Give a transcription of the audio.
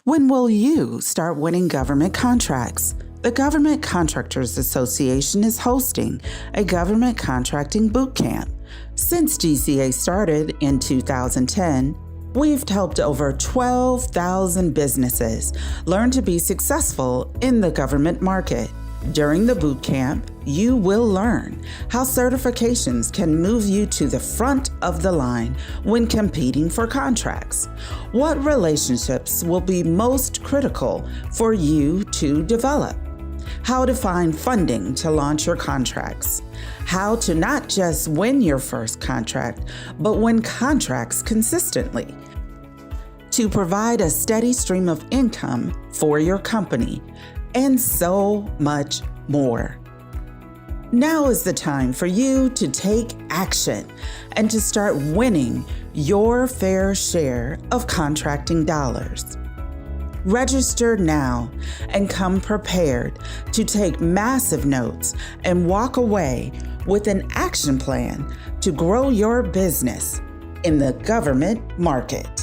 When will you start winning government contracts? The Government Contractors Association is hosting a government contracting bootcamp. Since GCA started in 2010, we've helped over 12,000 businesses learn to be successful in the government market. During the bootcamp, you will learn how certifications can move you to the front of the line when competing for contracts, what relationships will be most critical for you to develop, how to find funding to launch your contracts, how to not just win your first contract, but win contracts consistently, to provide a steady stream of income for your company, and so much more. Now is the time for you to take action and to start winning your fair share of contracting dollars. Register now and come prepared to take massive notes and walk away with an action plan to grow your business in the government market.